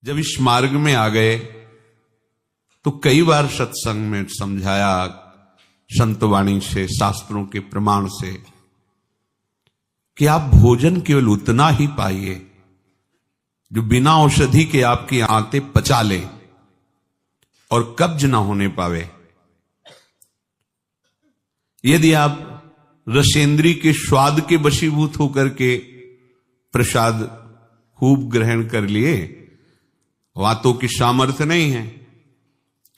जब इस मार्ग में आ गए तो कई बार सत्संग में समझाया, संतवाणी से, शास्त्रों के प्रमाण से, कि आप भोजन केवल उतना ही पाइए जो बिना औषधि के आपकी आंतें पचा ले और कब्ज ना होने पावे। यदि आप रसेंद्री के स्वाद के वशीभूत होकर के प्रसाद खूब ग्रहण कर लिए, वातों की सामर्थ्य नहीं है,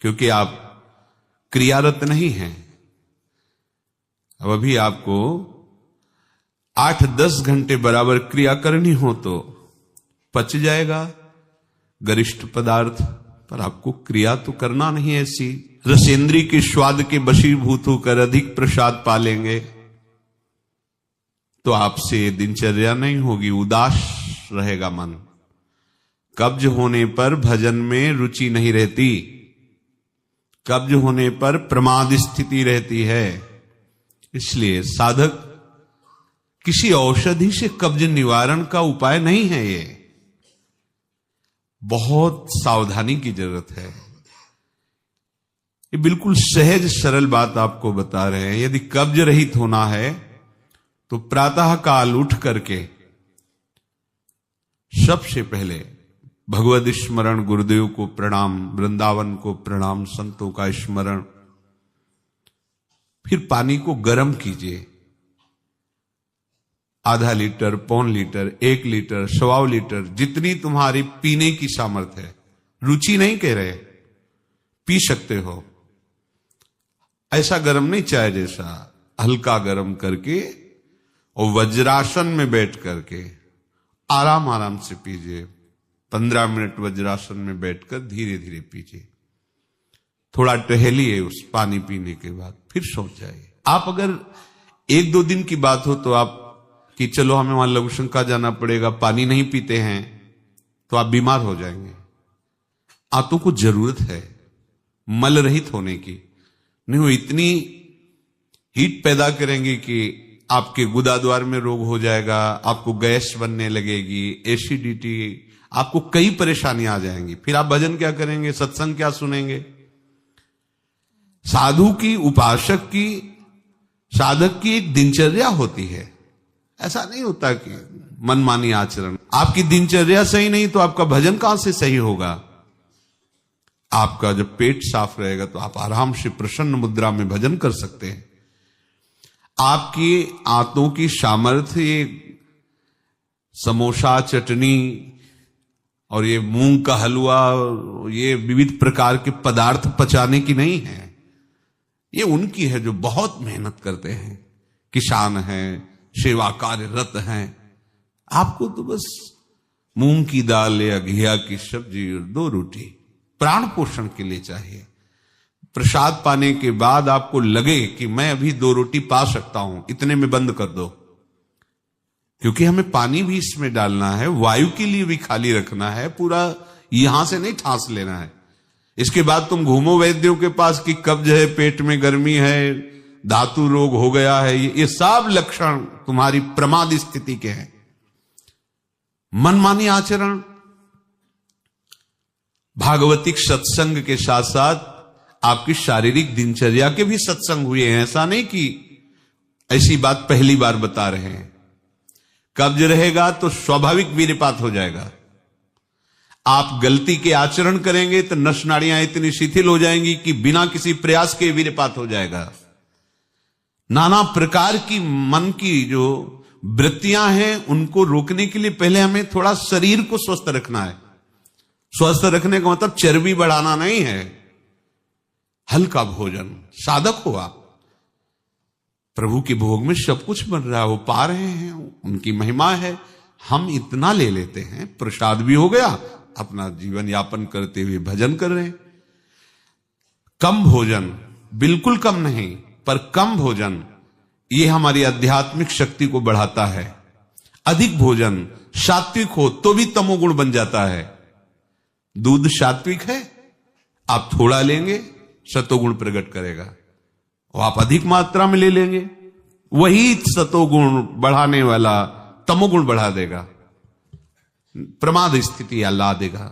क्योंकि आप क्रियारत नहीं हैं। अब अभी आपको 8-10 घंटे बराबर क्रिया करनी हो तो पच जाएगा गरिष्ठ पदार्थ, पर आपको क्रिया तो करना नहीं ऐसी। रसेंद्री के स्वाद के वशीभूत होकर अधिक प्रसाद पालेंगे तो आपसे दिनचर्या नहीं होगी, उदास रहेगा मन। कब्ज होने पर भजन में रुचि नहीं रहती, कब्ज होने पर प्रमाद स्थिति रहती है। इसलिए साधक किसी औषधि से कब्ज निवारण का उपाय नहीं है, ये बहुत सावधानी की जरूरत है। ये बिल्कुल सहज सरल बात आपको बता रहे हैं। यदि कब्ज रहित होना है तो प्रातः काल उठ करके सबसे पहले भगवद स्मरण, गुरुदेव को प्रणाम, वृंदावन को प्रणाम, संतों का स्मरण, फिर पानी को गर्म कीजिए। आधा लीटर, पौन लीटर, 1 लीटर, 1.25 लीटर, जितनी तुम्हारी पीने की सामर्थ्य है। रुचि नहीं कह रहे, पी सकते हो। ऐसा गर्म नहीं, चाय जैसा, हल्का गर्म करके और वज्रासन में बैठ करके आराम आराम से पीजिए। 15 मिनट वज्रासन में बैठकर धीरे धीरे पीजिए। थोड़ा टहलिए उस पानी पीने के बाद, फिर सो जाइए। आप अगर 1-2 दिन की बात हो तो आप कि चलो हमें वहां लघुशंका जाना पड़ेगा, पानी नहीं पीते हैं, तो आप बीमार हो जाएंगे। आंतों को जरूरत है मल रहित होने की, नहीं वो इतनी हीट पैदा करेंगे कि आपके गुदाद्वार में रोग हो जाएगा, आपको गैस बनने लगेगी, एसिडिटी, आपको कई परेशानियां आ जाएंगी। फिर आप भजन क्या करेंगे, सत्संग क्या सुनेंगे। साधु की, उपासक की, साधक की एक दिनचर्या होती है। ऐसा नहीं होता कि मनमानी आचरण। आपकी दिनचर्या सही नहीं तो आपका भजन कहां से सही होगा। आपका जब पेट साफ रहेगा तो आप आराम से प्रसन्न मुद्रा में भजन कर सकते हैं। आपकी आंतों की सामर्थ्य समोसा, चटनी और ये मूंग का हलवा, ये विविध प्रकार के पदार्थ पचाने की नहीं है। ये उनकी है जो बहुत मेहनत करते हैं, किसान हैं, सेवा कार्यरत हैं। आपको तो बस मूंग की दाल या घिया की सब्जी और 2 रोटी प्राण पोषण के लिए चाहिए। प्रसाद पाने के बाद आपको लगे कि मैं अभी 2 रोटी पा सकता हूं, इतने में बंद कर दो, क्योंकि हमें पानी भी इसमें डालना है, वायु के लिए भी खाली रखना है, पूरा यहां से नहीं ठांस लेना है। इसके बाद तुम घूमो वैद्यों के पास कि कब्ज है, पेट में गर्मी है, धातु रोग हो गया है, ये सब लक्षण तुम्हारी प्रमाद स्थिति के हैं। मनमानी आचरण। भागवतिक सत्संग के साथ साथ आपकी शारीरिक दिनचर्या के भी सत्संग हुए हैं। ऐसा नहीं कि ऐसी बात पहली बार बता रहे हैं। कब्ज रहेगा तो स्वाभाविक वीर्यपात हो जाएगा। आप गलती के आचरण करेंगे तो नस नाड़ियां इतनी शिथिल हो जाएंगी कि बिना किसी प्रयास के वीर्यपात हो जाएगा। नाना प्रकार की मन की जो वृत्तियां हैं उनको रोकने के लिए पहले हमें थोड़ा शरीर को स्वस्थ रखना है। स्वस्थ रखने का मतलब चर्बी बढ़ाना नहीं है, हल्का भोजन। साधक हो आप, प्रभु के भोग में सब कुछ बन रहा है, वो पा रहे हैं, उनकी महिमा है। हम इतना ले लेते हैं, प्रसाद भी हो गया, अपना जीवन यापन करते हुए भजन कर रहे हैं। कम भोजन, बिल्कुल कम नहीं, पर कम भोजन ये हमारी आध्यात्मिक शक्ति को बढ़ाता है। अधिक भोजन सात्विक हो तो भी तमोगुण बन जाता है। दूध सात्विक है, आप थोड़ा लेंगे सतोगुण प्रकट करेगा, और आप अधिक मात्रा में ले लेंगे, वही सतोगुण बढ़ाने वाला तमोगुण बढ़ा देगा, प्रमाद स्थिति ला देगा।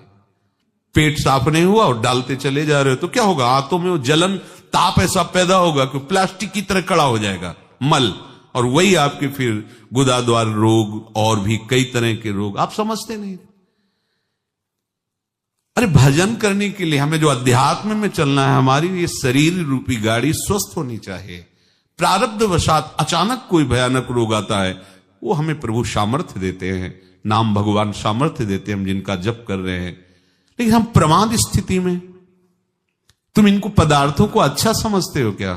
पेट साफ नहीं हुआ और डालते चले जा रहे हो तो क्या होगा? आंतों में वो जलन, ताप ऐसा पैदा होगा कि प्लास्टिक की तरह कड़ा हो जाएगा मल, और वही आपके फिर गुदाद्वार रोग और भी कई तरह के रोग। आप समझते नहीं। अरे भजन करने के लिए हमें जो अध्यात्म में चलना है, हमारी ये शरीर रूपी गाड़ी स्वस्थ होनी चाहिए। प्रारब्ध वशात अचानक कोई भयानक रोग आता है, वो हमें प्रभु सामर्थ्य देते हैं, नाम भगवान सामर्थ्य देते हैं, हम जिनका जप कर रहे हैं। लेकिन हम प्रमाद स्थिति में, तुम इनको पदार्थों को अच्छा समझते हो क्या?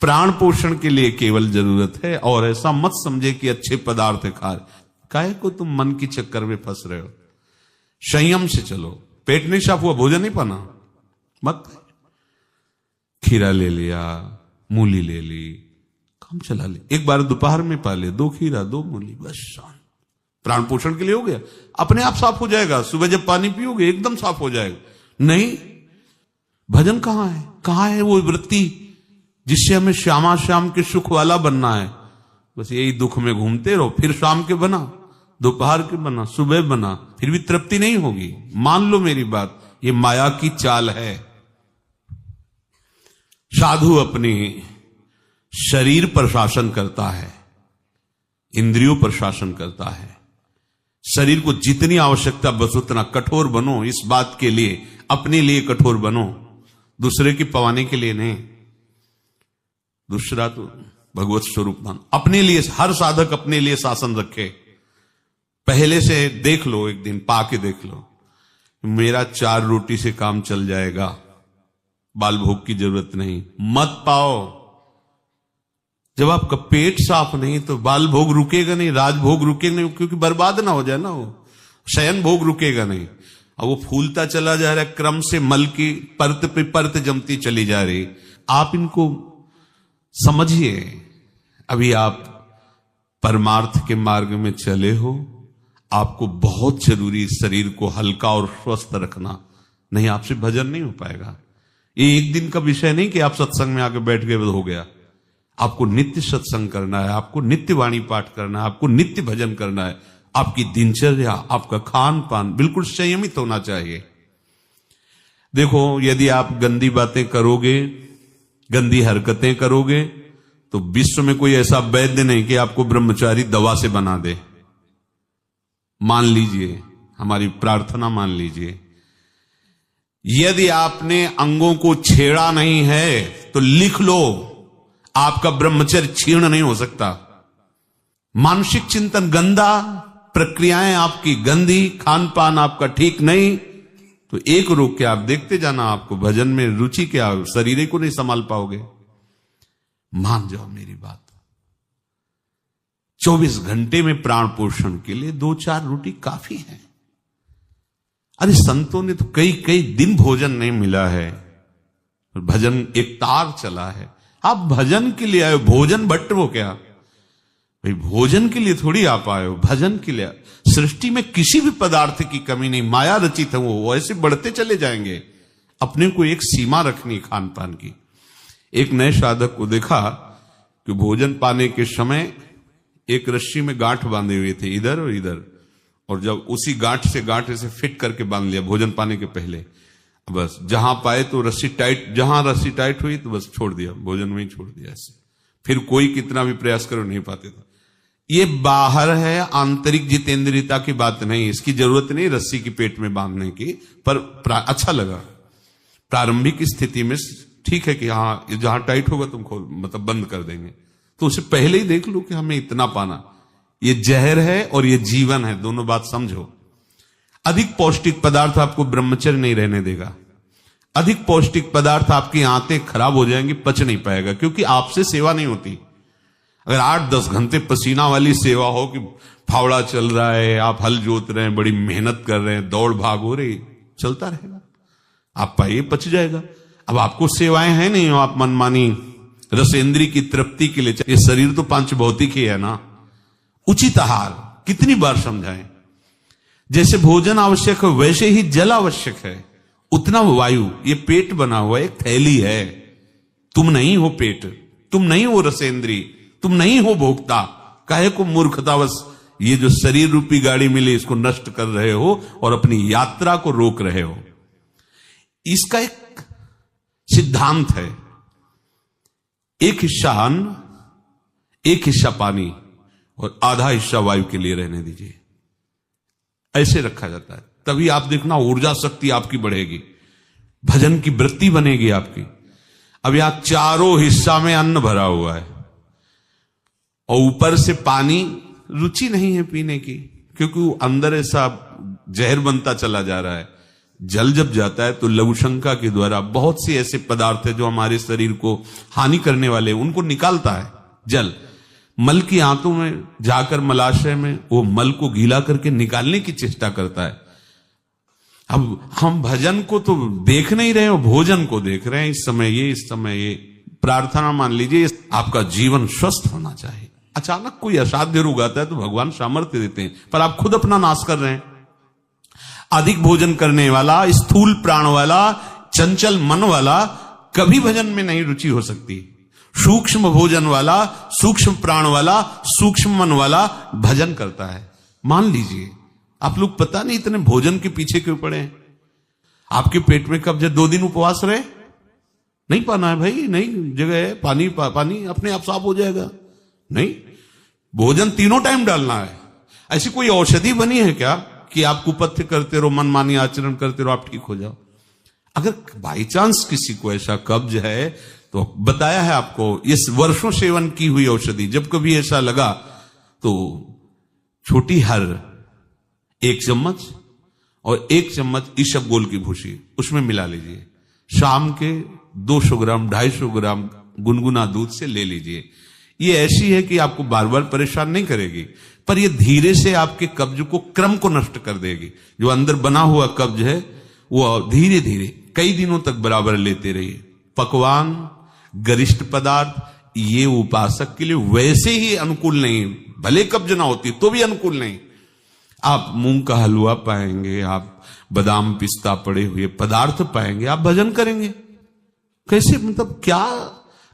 प्राण पोषण के लिए केवल जरूरत है, और ऐसा मत समझे कि अच्छे पदार्थ खा रहे। काहे को तुम मन की चक्कर में फंस रहे हो? संयम से चलो। पेट नहीं साफ हुआ, भोजन नहीं पाना मत। खीरा ले लिया, मूली ले ली, काम चला ले। एक बार दोपहर में पा ले 2 खीरा 2 मूली, बस शांत। प्राण पोषण के लिए हो गया, अपने आप साफ हो जाएगा। सुबह जब पानी पियोगे एकदम साफ हो जाएगा। नहीं, भजन कहां है? कहां है वो वृत्ति जिससे हमें श्यामा श्याम के सुख वाला बनना है? बस यही दुख में घूमते रहो। फिर शाम के बना, दोपहर के बना, सुबह बना, फिर भी तृप्ति नहीं होगी। मान लो मेरी बात, ये माया की चाल है। साधु अपनी शरीर पर शासन करता है, इंद्रियों पर शासन करता है। शरीर को जितनी आवश्यकता बस उतना कठोर बनो। इस बात के लिए, अपने लिए कठोर बनो, दूसरे की पवाने के लिए नहीं। दूसरा तो भगवत स्वरूप मान। अपने लिए, हर साधक अपने लिए शासन रखे। पहले से देख लो, एक दिन पाके देख लो, मेरा 4 रोटी से काम चल जाएगा, बाल भोग की जरूरत नहीं। मत पाओ। जब आपका पेट साफ नहीं तो बाल भोग रुकेगा नहीं, राजभोग रुकेगा नहीं, क्योंकि बर्बाद ना हो जाए ना वो। शयन भोग रुकेगा नहीं। अब वो फूलता चला जा रहा है, क्रम से मल की परत पे परत जमती चली जा रही। आप इनको समझिए। अभी आप परमार्थ के मार्ग में चले हो, आपको बहुत जरूरी शरीर को हल्का और स्वस्थ रखना, नहीं आपसे भजन नहीं हो पाएगा। ये एक दिन का विषय नहीं कि आप सत्संग में आके बैठ गए हो गया। आपको नित्य सत्संग करना है, आपको नित्य वाणी पाठ करना है, आपको नित्य भजन करना है। आपकी दिनचर्या, आपका खान पान बिल्कुल संयमित होना चाहिए। देखो, यदि आप गंदी बातें करोगे, गंदी हरकतें करोगे, तो विश्व में कोई ऐसा वैद्य नहीं कि आपको ब्रह्मचारी दवा से बना दे। मान लीजिए, हमारी प्रार्थना मान लीजिए, यदि आपने अंगों को छेड़ा नहीं है तो लिख लो, आपका ब्रह्मचर्य क्षीण नहीं हो सकता। मानसिक चिंतन गंदा, प्रक्रियाएं आपकी गंदी, खान पान आपका ठीक नहीं, तो एक रोक के आप देखते जाना, आपको भजन में रुचि क्या, शरीर को नहीं संभाल पाओगे। मान जाओ मेरी बात। 24 घंटे में प्राण पोषण के लिए 2-4 रोटी काफी है। अरे संतों ने तो कई कई दिन भोजन नहीं मिला है, भजन एक तार चला है। आप भजन के लिए आए हो, भोजन भट्ट हो क्या भाई? भोजन के लिए थोड़ी आप आए हो, भजन के लिए। सृष्टि में किसी भी पदार्थ की कमी नहीं, माया रचित है, वो ऐसे बढ़ते चले जाएंगे। अपने को एक सीमा रखनी खान पान की। एक नए साधक को देखा कि भोजन पाने के समय एक रस्सी में गांठ बांधे हुए थे, इधर और इधर, और जब उसी गांठ से गांठ ऐसे फिट करके बांध लिया भोजन पाने के पहले। बस जहां पाए तो रस्सी टाइट, जहां रस्सी टाइट हुई तो बस छोड़ दिया, भोजन में ही छोड़ दिया ऐसे। फिर कोई कितना भी प्रयास करो नहीं पाते थे। ये बाहर है, आंतरिक जितेंद्रियता की बात नहीं। इसकी जरूरत नहीं रस्सी की पेट में बांधने की, पर अच्छा लगा। प्रारंभिक स्थिति में ठीक है कि हाँ जहां टाइट होगा तुम खोल, मतलब बंद कर देंगे, तो उसे पहले ही देख लो कि हमें इतना पाना। ये जहर है और ये जीवन है, दोनों बात समझो। अधिक पौष्टिक पदार्थ आपको ब्रह्मचर्य नहीं रहने देगा। अधिक पौष्टिक पदार्थ आपकी आंतें खराब हो जाएंगी, पच नहीं पाएगा, क्योंकि आपसे सेवा नहीं होती। अगर 8-10 घंटे पसीना वाली सेवा हो कि फावड़ा चल रहा है, आप हल जोत रहे हैं, बड़ी मेहनत कर रहे हैं, दौड़ भाग हो रही, चलता रहेगा, आप पाइए पच जाएगा। अब आपको सेवाएं हैं नहीं, आप मनमानी रसेंद्री की तृप्ति के लिए, ये शरीर तो पांच भौतिक ही है ना। उचित आहार कितनी बार समझाएं। जैसे भोजन आवश्यक है वैसे ही जल आवश्यक है, उतना वायु। ये पेट बना हुआ एक थैली है, तुम नहीं हो पेट, तुम नहीं हो रसेंद्री, तुम नहीं हो भोक्ता। काहे को मूर्खतावश ये जो शरीर रूपी गाड़ी मिली इसको नष्ट कर रहे हो और अपनी यात्रा को रोक रहे हो। इसका एक सिद्धांत है, एक हिस्सा अन्न, एक हिस्सा पानी और आधा हिस्सा वायु के लिए रहने दीजिए। ऐसे रखा जाता है, तभी आप देखना ऊर्जा शक्ति आपकी बढ़ेगी, भजन की वृत्ति बनेगी आपकी। अब यहां चारों हिस्सा में अन्न भरा हुआ है और ऊपर से पानी, रुचि नहीं है पीने की, क्योंकि वो अंदर ऐसा जहर बनता चला जा रहा है। जल जब जाता है तो लघुशंका के द्वारा बहुत से ऐसे पदार्थ है जो हमारे शरीर को हानि करने वाले, उनको निकालता है जल। मल की आंतों में जाकर मलाशय में वो मल को गीला करके निकालने की चेष्टा करता है। अब हम भजन को तो देख नहीं रहे हो, भोजन को देख रहे हैं। इस समय ये प्रार्थना मान लीजिए, आपका जीवन स्वस्थ होना चाहिए। अचानक कोई असाध्य रोग आता है तो भगवान सामर्थ्य देते हैं, पर आप खुद अपना नाश कर रहे हैं। अधिक भोजन करने वाला, स्थूल प्राण वाला, चंचल मन वाला कभी भजन में नहीं रुचि हो सकती। सूक्ष्म भोजन वाला, सूक्ष्म प्राण वाला, सूक्ष्म मन वाला भजन करता है। मान लीजिए आप लोग पता नहीं इतने भोजन के पीछे क्यों पड़े हैं। आपके पेट में कब्ज है, 2 दिन उपवास रहे, नहीं पाना है भाई, नहीं जगह है, पानी अपने आप साफ हो जाएगा। नहीं, भोजन तीनों टाइम डालना है। ऐसी कोई औषधि बनी है क्या कि आप कुपथ्य करते रहो, मनमानी आचरण करते रहो, आप ठीक हो जाओ? अगर बाई चांस किसी को ऐसा कब्ज है तो बताया है आपको, इस वर्षों सेवन की हुई औषधि, जब कभी ऐसा लगा तो छोटी हर 1 चम्मच और 1 चम्मच ईसबगोल की भूसी उसमें मिला लीजिए। शाम के 200 ग्राम 250 ग्राम गुनगुना दूध से ले लीजिए। ये ऐसी है कि आपको बार बार परेशान नहीं करेगी, पर ये धीरे से आपके कब्ज को, क्रम को नष्ट कर देगी। जो अंदर बना हुआ कब्ज है वो धीरे धीरे कई दिनों तक बराबर लेते रहिए। पकवान, गरिष्ठ पदार्थ ये उपासक के लिए वैसे ही अनुकूल नहीं, भले कब्ज ना होती तो भी अनुकूल नहीं। आप मूंग का हलवा पाएंगे, आप बादाम पिस्ता पड़े हुए पदार्थ पाएंगे, आप भजन करेंगे। कैसे, मतलब क्या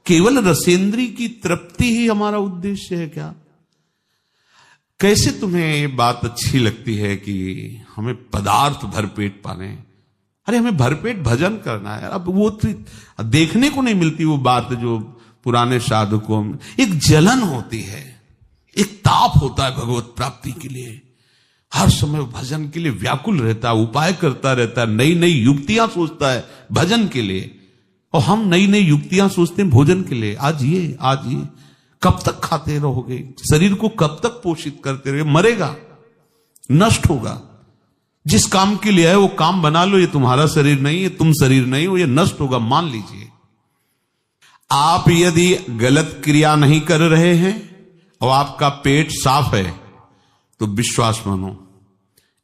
केवल रसेंद्री की तृप्ति ही हमारा उद्देश्य है क्या? कैसे तुम्हें ये बात अच्छी लगती है कि हमें पदार्थ भरपेट पाने? अरे हमें भरपेट भजन करना है। अब वो तो देखने को नहीं मिलती वो बात जो पुराने साधकों में एक जलन होती है, एक ताप होता है भगवत प्राप्ति के लिए। हर समय भजन के लिए व्याकुल रहता है, उपाय करता रहता है, नई नई युक्तियां सोचता है भजन के लिए। और हम नई नई युक्तियां सोचते हैं भोजन के लिए। आज ये कब तक खाते रहोगे? शरीर को कब तक पोषित करते रहोगे? मरेगा, नष्ट होगा। जिस काम के लिए है वो काम बना लो। ये तुम्हारा शरीर नहीं है, तुम शरीर नहीं हो, ये नष्ट होगा, मान लीजिए। आप यदि गलत क्रिया नहीं कर रहे हैं और आपका पेट साफ है तो विश्वास मानो,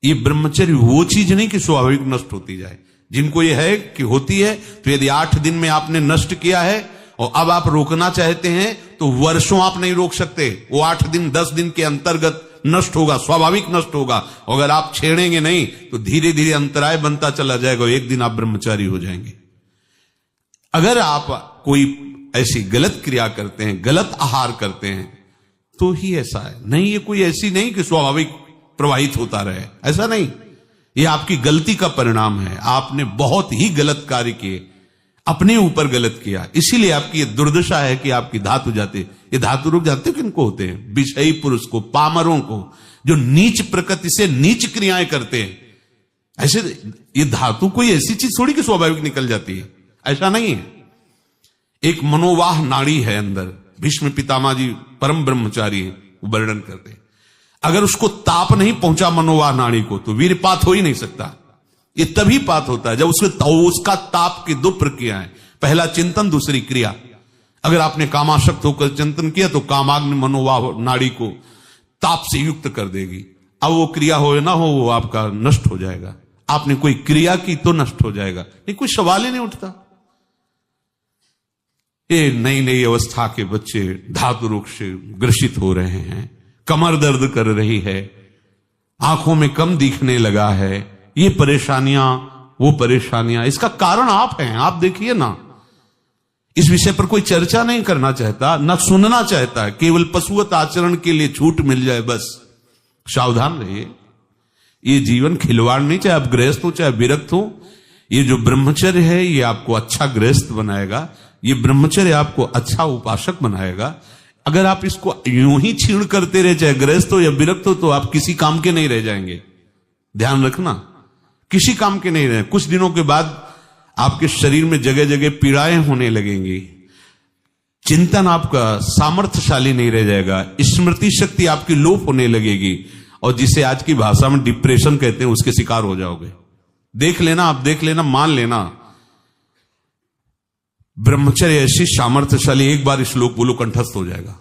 ये ब्रह्मचर्य वो चीज नहीं कि स्वाभाविक नष्ट होती जाए। जिनको ये है कि होती है, तो यदि 8 दिन में आपने नष्ट किया है और अब आप रोकना चाहते हैं तो वर्षों आप नहीं रोक सकते। वो 8 दिन 10 दिन के अंतर्गत नष्ट होगा, स्वाभाविक नष्ट होगा। अगर आप छेड़ेंगे नहीं तो धीरे धीरे अंतराय बनता चला जाएगा, एक दिन आप ब्रह्मचारी हो जाएंगे। अगर आप कोई ऐसी गलत क्रिया करते हैं, गलत आहार करते हैं, तो ही ऐसा है। नहीं, ये कोई ऐसी नहीं कि स्वाभाविक प्रवाहित होता रहे, ऐसा नहीं। ये आपकी गलती का परिणाम है। आपने बहुत ही गलत कार्य किए, अपने ऊपर गलत किया, इसीलिए आपकी ये दुर्दशा है कि आपकी धातु जाते। ये धातु रोग जानते किनको होते हैं? विषयी पुरुष को, पामरों को, जो नीच प्रकृति से नीच क्रियाएं करते हैं। ऐसे ये धातु कोई ऐसी चीज थोड़ी कि स्वाभाविक निकल जाती है, ऐसा नहीं है। एक मनोवाह नाड़ी है अंदर। भीष्म पितामह जी परम ब्रह्मचारी हैं, वो वर्णन करते हैं। अगर उसको ताप नहीं पहुंचा मनोवाह नाड़ी को तो वीरपात हो ही नहीं सकता। ये तभी पात होता है जब उसका ताप की 2 प्रक्रियाएं, पहला चिंतन, दूसरी क्रिया। अगर आपने कामाशक्त होकर चिंतन किया तो कामाग्नि मनोवाह नाड़ी को ताप से युक्त कर देगी। अब वो क्रिया हो या ना हो, वो आपका नष्ट हो जाएगा। आपने कोई क्रिया की तो नष्ट हो जाएगा, नहीं कोई सवाल ही नहीं उठता। ये नई नई अवस्था के बच्चे धातु रोग से ग्रसित हो रहे हैं, कमर दर्द कर रही है, आंखों में कम दिखने लगा है, ये परेशानियां, वो परेशानियां। इसका कारण आप हैं। आप देखिए ना, इस विषय पर कोई चर्चा नहीं करना चाहता, ना सुनना चाहता है। केवल पशुवत आचरण के लिए छूट मिल जाए बस, सावधान रहिए। ये जीवन खिलवाड़ नहीं, चाहे आप गृहस्थ हो चाहे विरक्त हो। ये जो ब्रह्मचर्य है ये आपको अच्छा गृहस्थ बनाएगा, ये ब्रह्मचर्य आपको अच्छा उपासक बनाएगा। अगर आप इसको यूं ही छीण करते रहे, चाहे गृहस्थ हो या विरक्त हो, तो आप किसी काम के नहीं रह जाएंगे। ध्यान रखना, किसी काम के नहीं रहे। कुछ दिनों के बाद आपके शरीर में जगह जगह पीड़ाएं होने लगेंगी, चिंतन आपका सामर्थ्यशाली नहीं रह जाएगा, स्मृति शक्ति आपकी लोप होने लगेगी, और जिसे आज की भाषा में डिप्रेशन कहते हैं उसके शिकार हो जाओगे। देख लेना, आप देख लेना, मान लेना। ब्रह्मचर्य ऐसी सामर्थ्यशाली, एक बार श्लोक बोलो कंठस्थ हो जाएगा।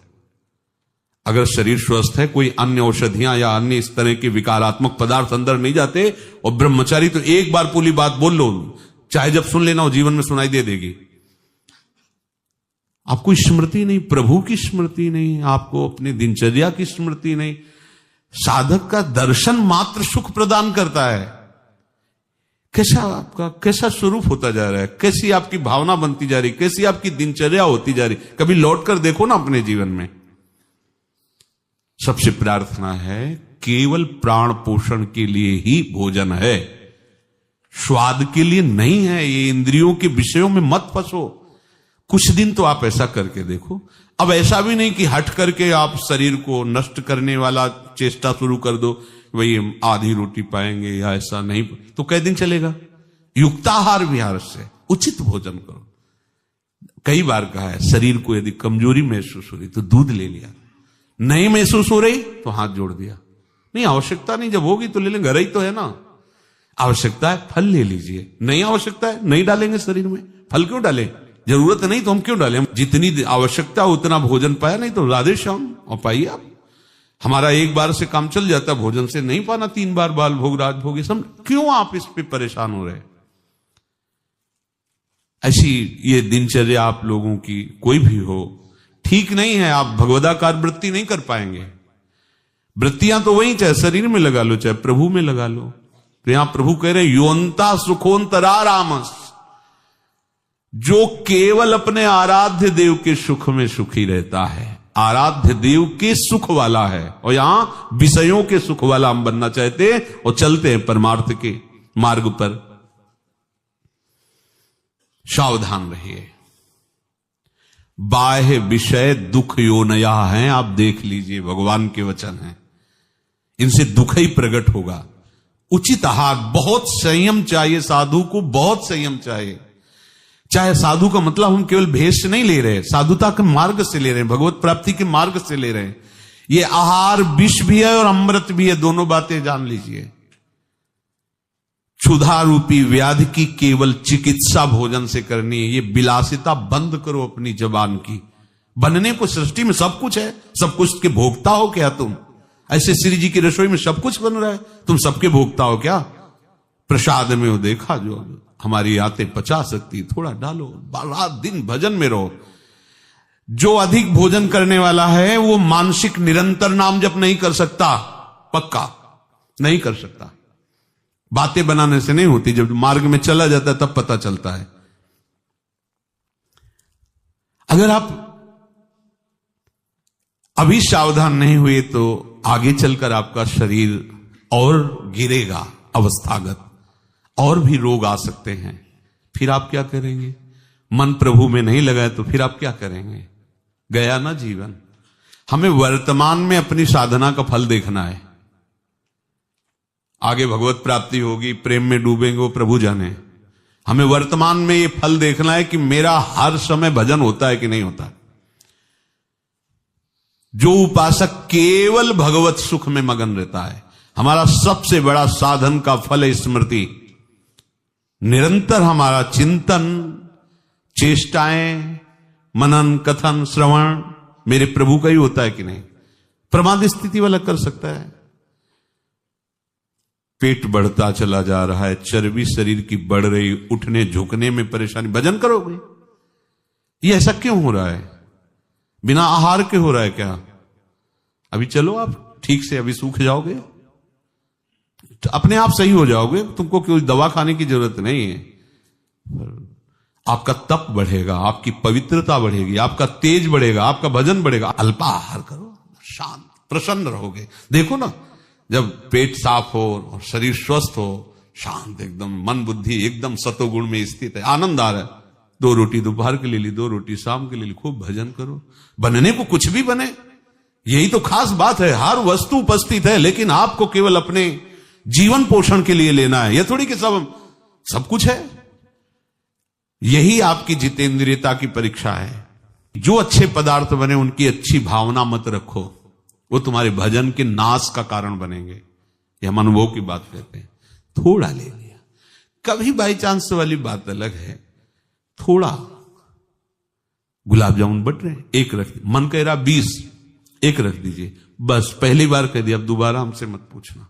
अगर शरीर स्वस्थ है, कोई अन्य औषधियां या अन्य इस तरह के विकारात्मक पदार्थ अंदर नहीं जाते, और ब्रह्मचारी तो एक बार पूरी बात बोल लो, चाहे जब सुन लेना हो, जीवन में सुनाई दे देगी। आपको स्मृति नहीं, प्रभु की स्मृति नहीं, आपको अपनी दिनचर्या की स्मृति नहीं। साधक का दर्शन मात्र सुख प्रदान करता है। कैसा स्वरूप होता जा रहा है, कैसी आपकी भावना बनती जा रही, कैसी आपकी दिनचर्या होती जा रही, कभी लौट कर देखो ना अपने जीवन में। सबसे प्रार्थना है, केवल प्राण पोषण के लिए ही भोजन है, स्वाद के लिए नहीं है। ये इंद्रियों के विषयों में मत फंसो। कुछ दिन तो आप ऐसा करके देखो। अब ऐसा भी नहीं कि हट करके आप शरीर को नष्ट करने वाला चेष्टा शुरू कर दो, वही आधी रोटी पाएंगे या ऐसा नहीं, तो कई दिन चलेगा। युक्ताहार विहार से उचित भोजन करो। कई बार कहा है, शरीर को यदि कमजोरी महसूस हो रही तो दूध ले लिया, नहीं महसूस हो रही तो हाथ जोड़ दिया। नहीं, आवश्यकता नहीं, जब होगी तो ले लेंगे, घर ही तो है ना। आवश्यकता है फल ले लीजिए, नहीं आवश्यकता है नहीं डालेंगे शरीर में। फल क्यों डालें, जरूरत नहीं तो हम क्यों डालें। जितनी आवश्यकता उतना भोजन पाया, नहीं तो राधे श्याम और पाइए आप। हमारा एक बार से काम चल जाता, भोजन से नहीं पाना 3 बार, बाल भोग राज भोग, सब क्यों आप इस पे परेशान हो रहे। ऐसी ये दिनचर्या आप लोगों की कोई भी हो ठीक नहीं है। आप भगवदाकार वृत्ति नहीं कर पाएंगे। वृत्तियां तो वही, चाहे शरीर में लगा लो चाहे प्रभु में लगा लो। तो यहां प्रभु कह रहे योन्ता सुखोन्तरा रामस, जो केवल अपने आराध्य देव के सुख में सुखी रहता है, आराध्य देव के सुख वाला है। और यहां विषयों के सुख वाला हम बनना चाहते हैं और चलते हैं परमार्थ के मार्ग पर। सावधान रहिए, बाह्य विषय दुख योनया हैं। आप देख लीजिए, भगवान के वचन हैं, इनसे दुख ही प्रकट होगा। उचित आहार, बहुत संयम चाहिए साधु को, बहुत संयम चाहिए। चाहे साधु का मतलब हम केवल भेष नहीं ले रहे, साधुता के मार्ग से ले रहे हैं, भगवत प्राप्ति के मार्ग से ले रहे हैं। ये आहार विष भी है और अमृत भी है, दोनों बातें जान लीजिए। क्षुधा रूपी व्याधि की केवल चिकित्सा भोजन से करनी है। ये विलासिता बंद करो अपनी जबान की। बनने को सृष्टि में सब कुछ है, सब कुछ के भोक्ता हो क्या तुम? ऐसे श्री जी की रसोई में सब कुछ बन रहा है, तुम सबके भोक्ता हो क्या? प्रसाद में वो देखा, जो हमारी आते पचा सकती, थोड़ा डालो, रात दिन भजन में रहो। जो अधिक भोजन करने वाला है वो मानसिक निरंतर नाम जप नहीं कर सकता, पक्का नहीं कर सकता। बातें बनाने से नहीं होती, जब मार्ग में चला जाता है तब पता चलता है। अगर आप अभी सावधान नहीं हुए तो आगे चलकर आपका शरीर और गिरेगा अवस्थागत, और भी रोग आ सकते हैं। फिर आप क्या करेंगे? मन प्रभु में नहीं लगा है तो फिर आप क्या करेंगे? गया ना जीवन। हमें वर्तमान में अपनी साधना का फल देखना है। आगे भगवत प्राप्ति होगी, प्रेम में डूबेंगे, वो प्रभु जाने। हमें वर्तमान में ये फल देखना है कि मेरा हर समय भजन होता है कि नहीं होता। जो उपासक केवल भगवत सुख में मगन रहता है, हमारा सबसे बड़ा साधन का फल है स्मृति। निरंतर हमारा चिंतन, चेष्टाएं, मनन, कथन, श्रवण मेरे प्रभु का ही होता है कि नहीं। प्रमाद स्थिति वाला कर सकता है। पेट बढ़ता चला जा रहा है, चर्बी शरीर की बढ़ रही, उठने झुकने में परेशानी, भजन करोगे? ये ऐसा क्यों हो रहा है? बिना आहार के हो रहा है क्या? अभी चलो आप ठीक से, अभी सूख जाओगे, अपने आप सही हो जाओगे, तुमको कोई दवा खाने की जरूरत नहीं है। आपका तप बढ़ेगा, आपकी पवित्रता बढ़ेगी, आपका तेज बढ़ेगा, आपका भजन बढ़ेगा। अल्पाहार करो, शांत प्रसन्न रहोगे। देखो ना, जब पेट साफ हो और शरीर स्वस्थ हो, शांत एकदम, मन बुद्धि एकदम सतोगुण में स्थित है, आनंद आ रहा है, 2 रोटी दोपहर के ले ली, 2 रोटी शाम के ले ली, खूब भजन करो। बनने को कुछ भी बने, यही तो खास बात है। हर वस्तु उपस्थित है, लेकिन आपको केवल अपने जीवन पोषण के लिए लेना है। यह थोड़ी कि सब कुछ है। यही आपकी जितेंद्रियता की परीक्षा है। जो अच्छे पदार्थ बने उनकी अच्छी भावना मत रखो, वो तुम्हारे भजन के नाश का कारण बनेंगे। यह हम अनुभव की बात कहते हैं। थोड़ा ले लिया, कभी बाई चांस वाली बात अलग है। थोड़ा गुलाब जामुन बट रहे, 1 रख, मन कह रहा 20, 1 रख दीजिए, बस। पहली बार कह दिया, अब दोबारा हमसे मत पूछना।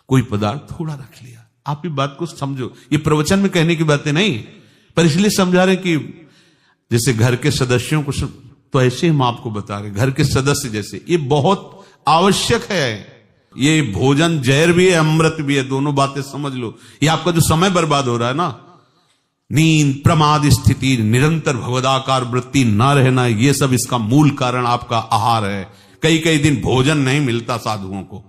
कोई पदार्थ थोड़ा रख लिया। आप ये बात को समझो, ये प्रवचन में कहने की बातें नहीं, पर इसलिए समझा रहे कि जैसे घर के सदस्यों को तो ऐसे हम आपको बता रहे, घर के सदस्य जैसे, ये बहुत आवश्यक है। ये भोजन जहर भी है, अमृत भी है, दोनों बातें समझ लो। ये आपका जो समय बर्बाद हो रहा है ना, नींद, प्रमाद स्थिति, निरंतर भगवदाकार वृत्ति न रहना, ये सब इसका मूल कारण आपका आहार है। कई दिन भोजन नहीं मिलता साधुओं को।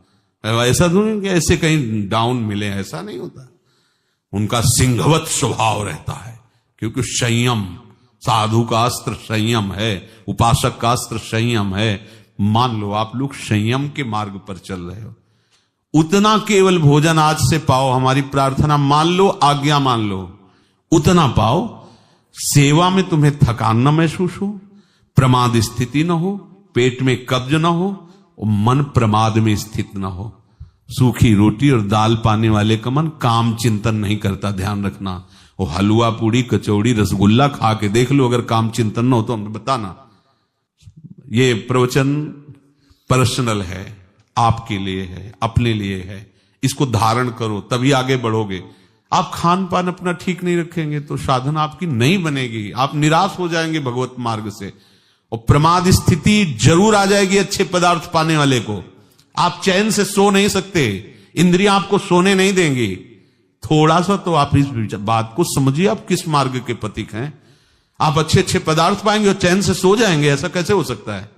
ऐसा नहीं कि ऐसे कहीं डाउन मिले, ऐसा नहीं होता। उनका सिंहवत स्वभाव रहता है, क्योंकि संयम, साधु का अस्त्र संयम है, उपासक का अस्त्र संयम है। मान लो आप लोग संयम के मार्ग पर चल रहे हो, उतना केवल भोजन आज से पाओ। हमारी प्रार्थना मान लो, आज्ञा मान लो, उतना पाओ। सेवा में तुम्हें थकान न महसूस हो, प्रमाद स्थिति न हो, पेट में कब्ज न हो, और मन प्रमाद में स्थित न हो। सूखी रोटी और दाल पाने वाले का मन काम चिंतन नहीं करता, ध्यान रखना। वो हलवा, पूड़ी, कचौड़ी, रसगुल्ला खा के देख लो, अगर काम चिंतन न हो तो हमें बताना। ये प्रवचन पर्सनल है, आपके लिए है, अपने लिए है। इसको धारण करो, तभी आगे बढ़ोगे। आप खान पान अपना ठीक नहीं रखेंगे तो साधना आपकी नहीं बनेगी, आप निराश हो जाएंगे भगवत मार्ग से। और प्रमाद स्थिति जरूर आ जाएगी अच्छे पदार्थ पाने वाले को। आप चैन से सो नहीं सकते, इंद्रियां आपको सोने नहीं देंगी। थोड़ा सा तो आप इस बात को समझिए, आप किस मार्ग के पथिक हैं। आप अच्छे पदार्थ पाएंगे और चैन से सो जाएंगे, ऐसा कैसे हो सकता है?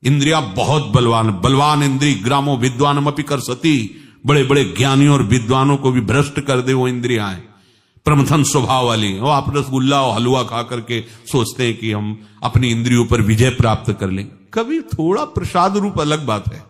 इंद्रियां बहुत बलवान इंद्री ग्रामो विद्वानमपि कर सती। बड़े बड़े ज्ञानियों और विद्वानों को भी भ्रष्ट कर दे वो इंद्रियां, प्रमथन स्वभाव वाली। वो आप रसगुल्ला और हलवा खा करके सोचते हैं कि हम अपनी इंद्रियों पर विजय प्राप्त कर लें। कभी थोड़ा प्रसाद रूप अलग बात है।